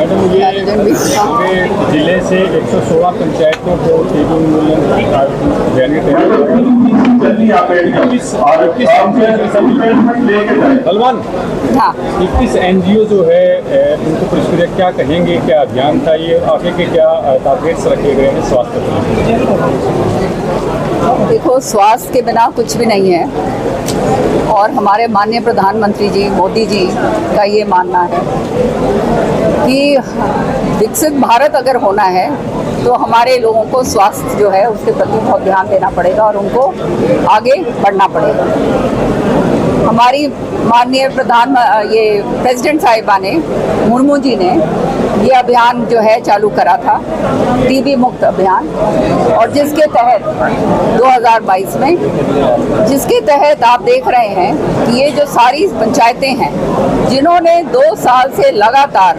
Madam ये जिले से 116 पंचायतों को टीबी उन्मूलन अभियान के सलमान 21 NGO जो है उनको पुरस्कृत क्या कहेंगे, क्या अभियान था ये, आगे के क्या टारगेट्स रखे गए हैं स्वास्थ्य को? देखो, स्वास्थ्य के बिना कुछ भी नहीं है और हमारे माननीय प्रधानमंत्री जी मोदी जी का ये मानना है कि विकसित भारत अगर होना है तो हमारे लोगों को स्वास्थ्य जो है उसके प्रति बहुत ध्यान देना पड़ेगा और उनको आगे बढ़ना पड़ेगा। हमारी माननीय प्रेसिडेंट साहिबा ने मुर्मू जी ने ये अभियान जो है चालू करा था, टीबी मुक्त अभियान, और जिसके तहत 2022 में जिसके तहत आप देख रहे हैं कि ये जो सारी पंचायतें हैं जिन्होंने 2 साल से लगातार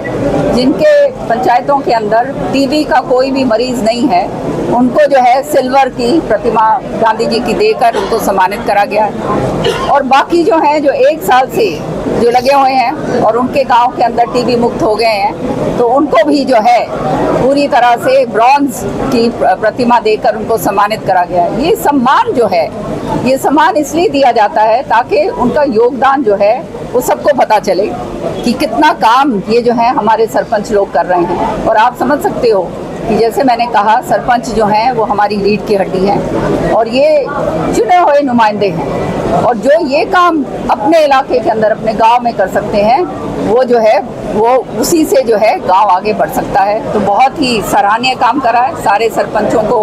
जिनके पंचायतों के अंदर टीबी का कोई भी मरीज नहीं है उनको जो है सिल्वर की प्रतिमा गांधी जी की देकर उनको सम्मानित करा गया है। और बाकी जो हैं जो 1 साल से जो लगे हुए हैं और उनके गांव के अंदर टीबी मुक्त हो गए हैं तो उनको भी जो है पूरी तरह से ब्रॉन्ज की प्रतिमा देकर उनको सम्मानित करा गया है। ये सम्मान जो है, ये सम्मान इसलिए दिया जाता है ताकि उनका योगदान जो है वो सबको पता चले कि कितना काम ये जो है हमारे सरपंच लोग कर रहे हैं। और आप समझ सकते हो कि जैसे मैंने कहा, सरपंच जो हैं वो हमारी रीढ़ की हड्डी हैं और ये चुने हुए नुमाइंदे हैं और जो ये काम अपने इलाके के अंदर अपने गांव में कर सकते हैं वो जो है वो उसी से जो है गांव आगे बढ़ सकता है। तो बहुत ही सराहनीय काम करा है। सारे सरपंचों को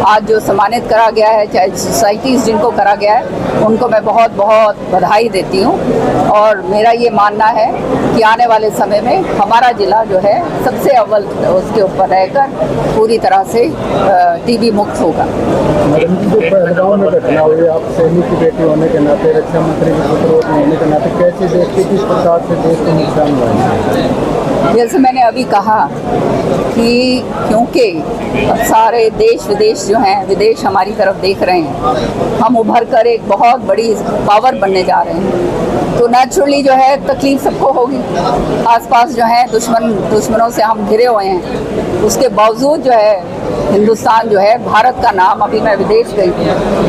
आज जो सम्मानित करा गया है, चाहे सोसाइटीज़ जिनको करा गया है, उनको मैं बहुत बहुत बधाई देती हूँ। और मेरा ये मानना है कि आने वाले समय में हमारा ज़िला जो है सबसे अव्वल उसके ऊपर रहकर पूरी तरह से टीबी मुक्त होगा। मैडम जी, जो पहलगांव में घटना हुई, आप सैनिक की बेटी होने के नाते, रक्षा मंत्री के पुत्र होने के नाते कैसे देखते, किस प्रकार से देश को नुकसान हुआ? जैसे मैंने अभी कहा कि क्योंकि अब सारे देश विदेश जो हैं, विदेश हमारी तरफ देख रहे हैं, हम उभर कर एक बहुत बड़ी पावर बनने जा रहे हैं, तो नेचुरली जो है तकलीफ सबको होगी। आसपास जो है दुश्मनों से हम घिरे हुए हैं, उसके बावजूद जो है हिंदुस्तान जो है, भारत का नाम, अभी मैं विदेश गई थी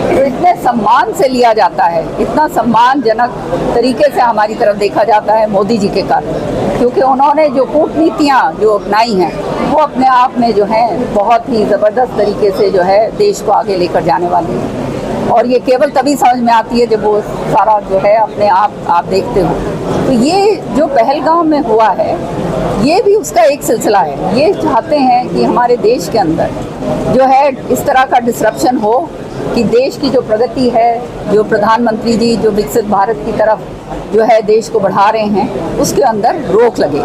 तो इतने सम्मान से लिया जाता है, इतना सम्मानजनक तरीके से हमारी तरफ देखा जाता है मोदी जी के कारण, क्योंकि उन्होंने जो कूटनीतियाँ जो अपनाई हैं वो अपने आप में जो है बहुत ही ज़बरदस्त तरीके से जो है देश को आगे लेकर जाने वाली है। और ये केवल तभी समझ में आती है जब वो सारा जो है अपने आप देखते हो। तो ये जो पहलगाम में हुआ है ये भी उसका एक सिलसिला है। ये चाहते हैं कि हमारे देश के अंदर जो है इस तरह का डिसरप्शन हो कि देश की जो प्रगति है, जो प्रधानमंत्री जी जो विकसित भारत की तरफ जो है देश को बढ़ा रहे हैं, उसके अंदर रोक लगे।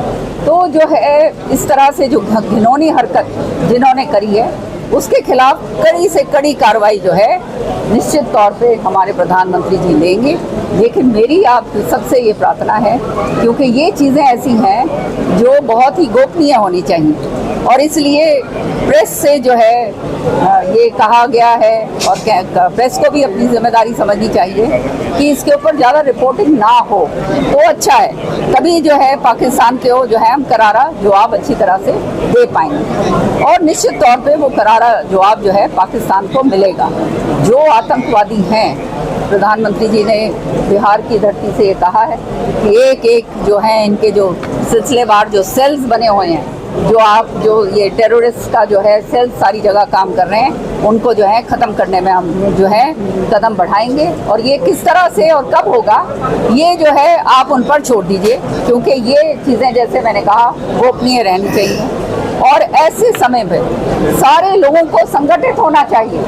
तो जो है इस तरह से जो घिनौनी हरकत जिन्होंने करी है उसके खिलाफ कड़ी से कड़ी कार्रवाई जो है निश्चित तौर पे हमारे प्रधानमंत्री जी लेंगे। लेकिन मेरी आप सबसे ये प्रार्थना है, क्योंकि ये चीज़ें ऐसी हैं जो बहुत ही गोपनीय होनी चाहिए और इसलिए प्रेस से जो है ये कहा गया है और प्रेस को भी अपनी जिम्मेदारी समझनी चाहिए कि इसके ऊपर ज़्यादा रिपोर्टिंग ना हो तो अच्छा है। तभी जो है पाकिस्तान के जो है हम करारा जवाब अच्छी तरह से दे पाएंगे और निश्चित तौर पे वो करारा जवाब जो है पाकिस्तान को मिलेगा। जो आतंकवादी हैं, प्रधानमंत्री जी ने बिहार की धरती से ये कहा है कि एक एक जो है इनके जो सिलसिलेवार जो सेल्स बने हुए हैं, जो ये टेररिस्ट का जो है सेल्स सारी जगह काम कर रहे हैं, उनको जो है ख़त्म करने में हम जो है कदम बढ़ाएंगे। और ये किस तरह से और कब होगा ये जो है आप उन पर छोड़ दीजिए, क्योंकि ये चीज़ें जैसे मैंने कहा गोपनीय रहनी चाहिए। और ऐसे समय में सारे लोगों को संगठित होना चाहिए।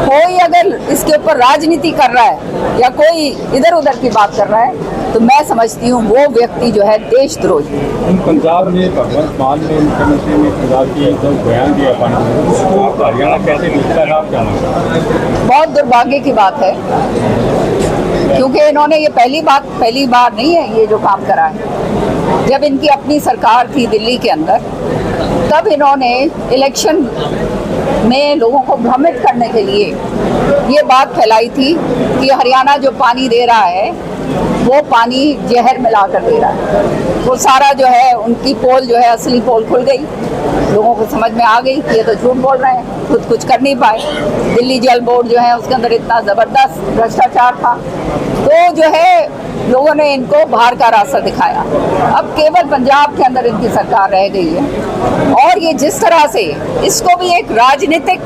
कोई अगर इसके ऊपर राजनीति कर रहा है या कोई इधर उधर की बात कर रहा है तो मैं समझती हूँ वो व्यक्ति जो है देशद्रोही। पंजाब में भगवंत मान ने मुख्यमंत्री ने पंजाब की जो बयान दिया उसको हरियाणा कैसे देखता है, आप क्या मानते हैं? बहुत दुर्भाग्य की बात है, क्योंकि इन्होंने ये पहली बार नहीं है ये जो काम करा है। जब इनकी अपनी सरकार थी दिल्ली के अंदर, तब इन्होंने इलेक्शन में लोगों को भ्रमित करने के लिए ये बात फैलाई थी कि हरियाणा जो पानी दे रहा है वो पानी जहर मिला कर दे रहा है। वो सारा जो है उनकी पोल जो है असली पोल खुल गई, लोगों को समझ में आ गई कि ये तो झूठ बोल रहे हैं, खुद कुछ कर नहीं पाए। दिल्ली जल बोर्ड जो है उसके अंदर इतना ज़बरदस्त भ्रष्टाचार था, तो जो है लोगों ने इनको बाहर का रास्ता दिखाया। अब केवल पंजाब के अंदर इनकी सरकार रह गई है और ये जिस तरह से इसको भी एक राजनीतिक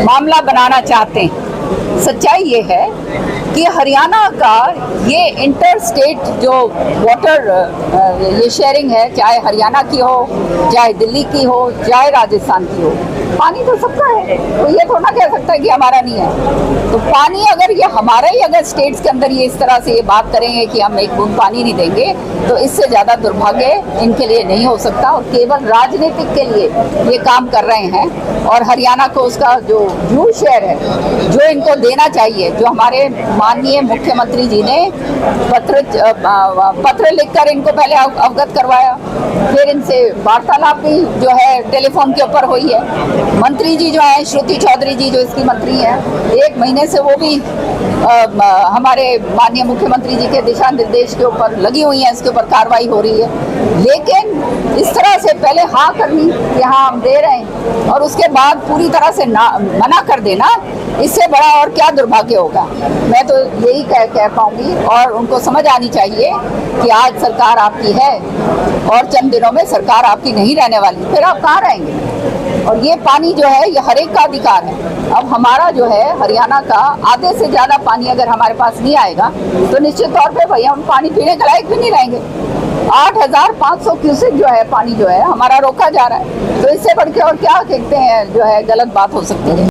मामला बनाना चाहते हैं। सच्चाई ये है कि हरियाणा का ये इंटर स्टेट जो वाटर ये शेयरिंग है, चाहे हरियाणा की हो, चाहे दिल्ली की हो, चाहे राजस्थान की हो, पानी तो सबका है। तो ये थोड़ा कह सकता है कि हमारा नहीं है। तो पानी अगर ये हमारा ही अगर स्टेट्स के अंदर ये इस तरह से ये बात करेंगे कि हम एक बूंद पानी नहीं देंगे, तो इससे ज़्यादा दुर्भाग्य इनके लिए नहीं हो सकता। और केवल राजनीतिक के लिए ये काम कर रहे हैं और हरियाणा को उसका जो ड्यू शेयर है, जो इनको देना चाहिए, जो हमारे माननीय मुख्यमंत्री जी ने पत्र लिखकर इनको पहले अवगत करवाया, फिर इनसे वार्तालाप भी जो है टेलीफोन के ऊपर हुई है। मंत्री जी जो है श्रुति चौधरी जी जो इसकी मंत्री हैं, 1 महीने से वो भी हमारे माननीय मुख्यमंत्री जी के दिशा निर्देश के ऊपर लगी हुई हैं, इसके ऊपर कार्रवाई हो रही है। लेकिन इस तरह से पहले हाँ करनी कि हाँ हम दे रहे हैं और उसके बाद पूरी तरह से मना कर देना, इससे बड़ा और क्या दुर्भाग्य होगा। मैं तो यही कह पाऊंगी और उनको समझ आनी चाहिए कि आज सरकार आपकी है और चंद दिनों में सरकार आपकी नहीं रहने वाली, फिर आप कहाँ रहेंगे। और ये पानी जो है ये हर एक का अधिकार है। अब हमारा जो है हरियाणा का आधे से ज़्यादा पानी अगर हमारे पास नहीं आएगा तो निश्चित तौर पे भैया हम पानी पीने के लायक भी नहीं रहेंगे। 8,500 क्यूसेक जो है पानी जो है हमारा रोका जा रहा है, तो इससे बढ़ के और क्या कहते हैं जो है गलत बात हो सकती है।